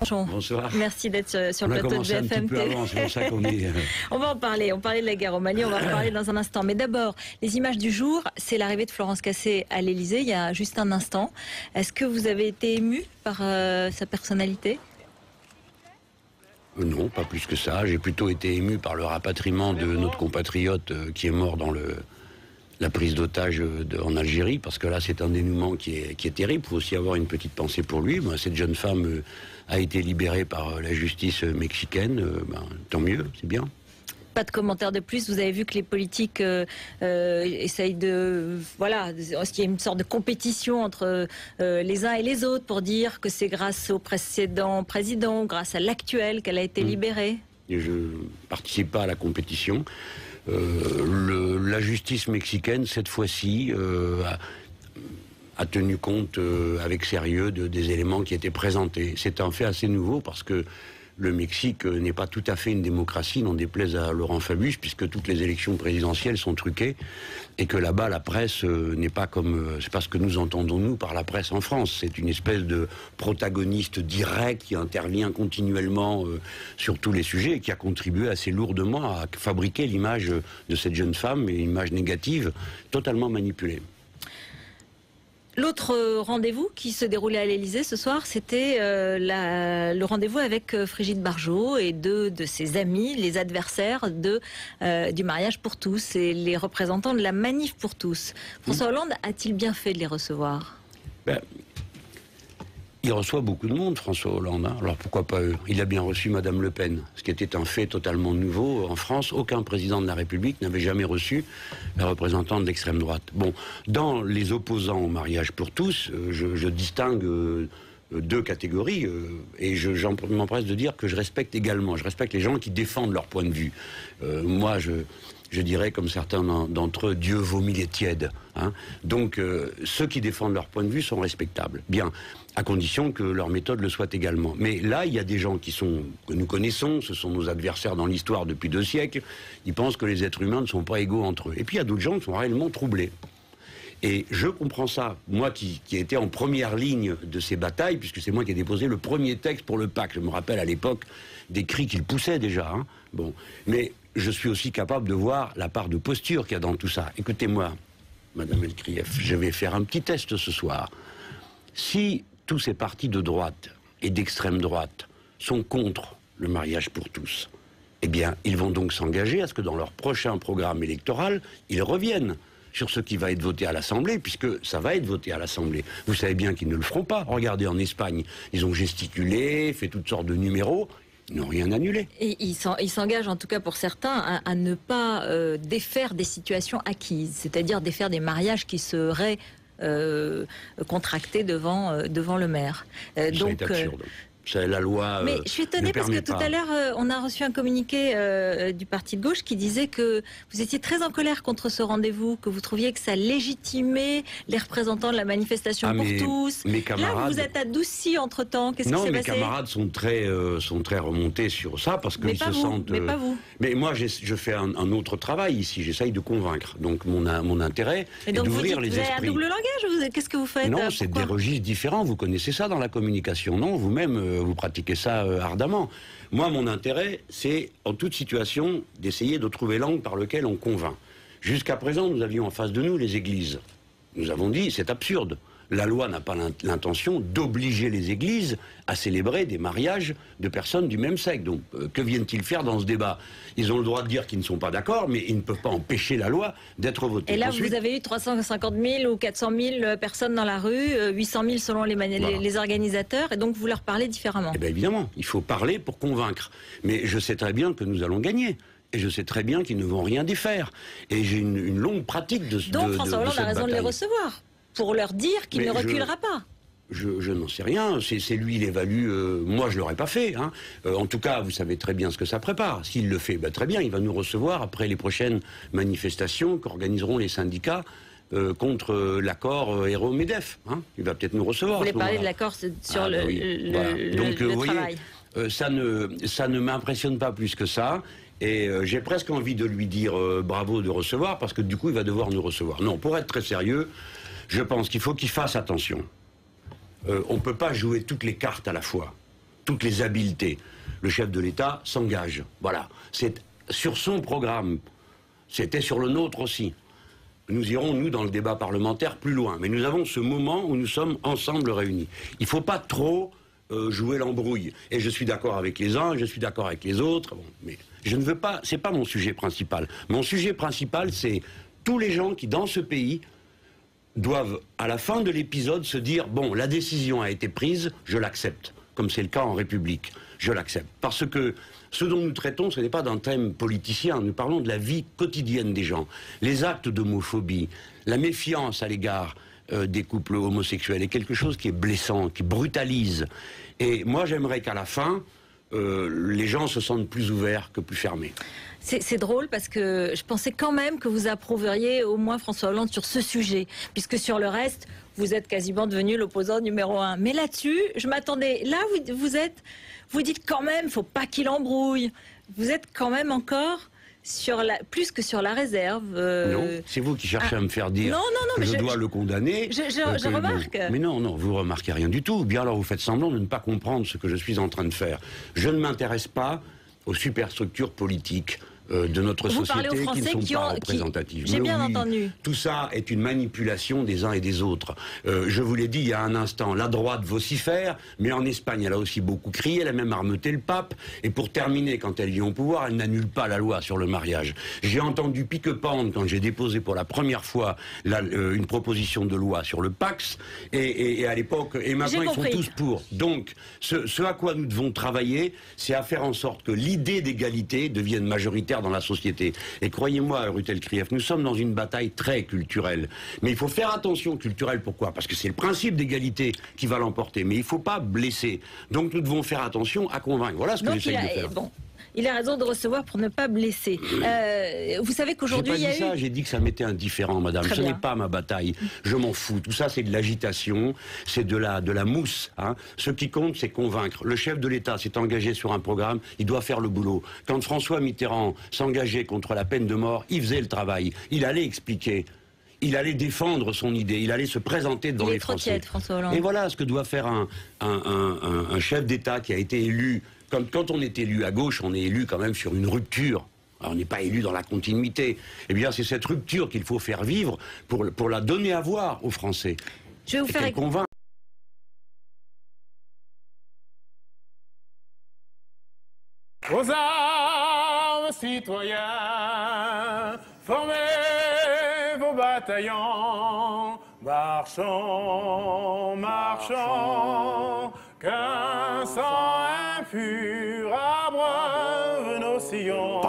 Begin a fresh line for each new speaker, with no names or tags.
Bonsoir.
Merci d'être sur le plateau de BFM TV.
C'est pour ça qu'on est...
On va en parler. On parlait de la guerre au Mali, on va en parler dans un instant. Mais d'abord, les images du jour, c'est l'arrivée de Florence Cassé à l'Élysée il y a juste un instant. Est-ce que vous avez été ému par sa personnalité ?
Non, pas plus que ça. J'ai plutôt été ému par le rapatriement de notre compatriote qui est mort dans la prise d'otage en Algérie, parce que là, c'est un dénouement qui est terrible. Il faut aussi avoir une petite pensée pour lui. Cette jeune femme a été libérée par la justice mexicaine. Tant mieux, c'est bien.
Pas de commentaires de plus. Vous avez vu que les politiques essayent de... Voilà, il y a une sorte de compétition entre les uns et les autres pour dire que c'est grâce au précédent président, grâce à l'actuel qu'elle a été libérée. Et
je ne participe pas à la compétition. La justice mexicaine, cette fois-ci, a tenu compte avec sérieux des éléments qui étaient présentés. C'est un fait assez nouveau parce que le Mexique n'est pas tout à fait une démocratie, n'en déplaise à Laurent Fabius, puisque toutes les élections présidentielles sont truquées, et que là-bas, la presse n'est pas comme... c'est pas ce que nous entendons, nous, par la presse en France. C'est une espèce de protagoniste direct qui intervient continuellement sur tous les sujets, et qui a contribué assez lourdement à fabriquer l'image de cette jeune femme, et une image négative, totalement manipulée.
L'autre rendez-vous qui se déroulait à l'Élysée ce soir, c'était le rendez-vous avec Brigitte Bardot et deux de ses amis, les adversaires du mariage pour tous et les représentants de la manif pour tous. François Hollande a-t-il bien fait de les recevoir ?
Il reçoit beaucoup de monde, François Hollande. Alors pourquoi pas eux ? Il a bien reçu Madame Le Pen, ce qui était un fait totalement nouveau. En France, aucun président de la République n'avait jamais reçu la représentante de l'extrême droite. Bon, dans les opposants au mariage pour tous, je distingue deux catégories, et j'en m'empresse de dire que je respecte également. Je respecte les gens qui défendent leur point de vue. Moi, je dirais, comme certains d'entre eux, Dieu vomit les tièdes. Donc, ceux qui défendent leur point de vue sont respectables. Bien, à condition que leur méthode le soit également. Mais là, il y a des gens que nous connaissons, ce sont nos adversaires dans l'histoire depuis 2 siècles, ils pensent que les êtres humains ne sont pas égaux entre eux. Et puis, il y a d'autres gens qui sont réellement troublés. Et je comprends ça, moi qui ai été en première ligne de ces batailles, puisque c'est moi qui ai déposé le premier texte pour le pacte. Je me rappelle à l'époque des cris qu'il poussait déjà. Bon. Mais je suis aussi capable de voir la part de posture qu'il y a dans tout ça. Écoutez-moi, Madame Elkrief, je vais faire un petit test ce soir. Si tous ces partis de droite et d'extrême droite sont contre le mariage pour tous, eh bien, ils vont donc s'engager à ce que dans leur prochain programme électoral, ils reviennent sur ce qui va être voté à l'Assemblée, puisque ça va être voté à l'Assemblée. Vous savez bien qu'ils ne le feront pas. Regardez, en Espagne, ils ont gesticulé, fait toutes sortes de numéros, ils n'ont rien annulé.
Et ils s'engagent, en tout cas pour certains, à ne pas défaire des situations acquises, c'est-à-dire défaire des mariages qui seraient contractés devant le maire.
Donc, c'est absurde. C'est la loi.
Mais je suis étonnée parce que tout à l'heure, on a reçu un communiqué du parti de gauche qui disait que vous étiez très en colère contre ce rendez-vous, que vous trouviez que ça légitimait les représentants de la manifestation pour tous.
Mes camarades...
Là, vous vous êtes adouci entre-temps. Qu'est-ce qui s'est passé ?
Non, mes camarades sont très remontés sur ça parce qu'ils se sentent...
Mais pas vous.
Mais moi, je fais un autre travail ici. J'essaye de convaincre. Donc, mon intérêt est d'ouvrir les esprits.
Vous avez un double langage ? Qu'est-ce que vous faites ?
Non, c'est des registres différents. Vous connaissez ça dans la communication, non ? Vous-même... vous pratiquez ça ardemment. Moi, mon intérêt, c'est, en toute situation, d'essayer de trouver l'angle par lequel on convainc. Jusqu'à présent, nous avions en face de nous les églises. Nous avons dit, c'est absurde. La loi n'a pas l'intention d'obliger les églises à célébrer des mariages de personnes du même sexe. Donc, que viennent-ils faire dans ce débat? Ils ont le droit de dire qu'ils ne sont pas d'accord, mais ils ne peuvent pas empêcher la loi d'être votée.
Et là, ensuite, vous avez eu 350 000 ou 400 000 personnes dans la rue, 800 000 selon les organisateurs, et donc vous leur parlez différemment.
Eh bien, évidemment, il faut parler pour convaincre. Mais je sais très bien que nous allons gagner. Et je sais très bien qu'ils ne vont rien défaire. Et j'ai une longue pratique de cette bataille.
Donc François Hollande a raison de les recevoir, pour leur dire qu'il ne reculera pas.
Je n'en sais rien, c'est lui, il évalue, moi je ne l'aurais pas fait. En tout cas, vous savez très bien ce que ça prépare. S'il le fait, très bien, il va nous recevoir après les prochaines manifestations qu'organiseront les syndicats contre l'accord Hérault-MEDEF. Il va peut-être nous recevoir.
Vous voulez parler de l'accord sur le travail.
Ça ne m'impressionne pas plus que ça. Et j'ai presque envie de lui dire bravo de recevoir, parce que du coup, il va devoir nous recevoir. Non, pour être très sérieux, je pense qu'il faut qu'il fasse attention. On ne peut pas jouer toutes les cartes à la fois. toutes les habiletés. Le chef de l'État s'engage. Voilà. C'est sur son programme. C'était sur le nôtre aussi. Nous irons, nous, dans le débat parlementaire, plus loin. Mais nous avons ce moment où nous sommes ensemble réunis. Il ne faut pas trop jouer l'embrouille. Et je suis d'accord avec les uns, je suis d'accord avec les autres. Bon, mais je ne veux pas... C'est pas mon sujet principal. Mon sujet principal, c'est tous les gens qui, dans ce pays, doivent, à la fin de l'épisode, se dire « Bon, la décision a été prise, je l'accepte. » Comme c'est le cas en République. Je l'accepte. Parce que ce dont nous traitons, ce n'est pas d'un thème politicien. Nous parlons de la vie quotidienne des gens. Les actes d'homophobie, la méfiance à l'égard des couples homosexuels est quelque chose qui est blessant, qui brutalise. Et moi, j'aimerais qu'à la fin, les gens se sentent plus ouverts que plus fermés.
C'est drôle parce que je pensais quand même que vous approuveriez au moins François Hollande sur ce sujet, puisque sur le reste, vous êtes quasiment devenu l'opposant numéro 1. Mais là-dessus, je m'attendais. Là, vous dites quand même, faut pas qu'il embrouille. Vous êtes quand même encore plus que sur la réserve.
Non, c'est vous qui cherchez à me faire dire que je dois le condamner.
Je remarque.
Mais non, vous remarquez rien du tout. Bien alors vous faites semblant de ne pas comprendre ce que je suis en train de faire. Je ne m'intéresse pas aux superstructures politiques de notre société qui ne sont pas représentatives.
J'ai bien entendu.
Tout ça est une manipulation des uns et des autres. Je vous l'ai dit il y a un instant, la droite vocifère, mais en Espagne elle a aussi beaucoup crié, elle a même armeuté le pape, et pour terminer, quand elle vient au pouvoir, elle n'annule pas la loi sur le mariage. J'ai entendu pique-pendre quand j'ai déposé pour la première fois une proposition de loi sur le Pacs, et à l'époque, et maintenant ils sont tous pour. Donc, ce à quoi nous devons travailler, c'est à faire en sorte que l'idée d'égalité devienne majoritaire dans la société. Et croyez-moi, Rutel Krief, nous sommes dans une bataille très culturelle. Mais il faut faire attention culturelle, pourquoi? Parce que c'est le principe d'égalité qui va l'emporter. Mais il ne faut pas blesser. Donc nous devons faire attention à convaincre. Voilà ce que j'essaye de faire.
Bon. Il a raison de recevoir pour ne pas blesser. Vous savez qu'aujourd'hui, il y a eu...
J'ai dit que ça m'était indifférent, madame. Ce n'est pas ma bataille. Je m'en fous. Tout ça, c'est de l'agitation, c'est de la mousse. Hein. Ce qui compte, c'est convaincre. Le chef de l'État s'est engagé sur un programme, il doit faire le boulot. Quand François Mitterrand s'engageait contre la peine de mort, il faisait le travail. Il allait expliquer. Il allait défendre son idée, il allait se présenter devant les Français.
Tiède, François Hollande.
Et voilà ce que doit faire un chef d'État qui a été élu. Quand on est élu à gauche, on est élu quand même sur une rupture. Alors, on n'est pas élu dans la continuité. Eh bien, c'est cette rupture qu'il faut faire vivre pour la donner à voir aux Français.
Je vais vous faire
convaincre.
Aux armes, citoyens, formez vos bataillons, marchons, marchons, qu'un sang impur abreuve nos sillons.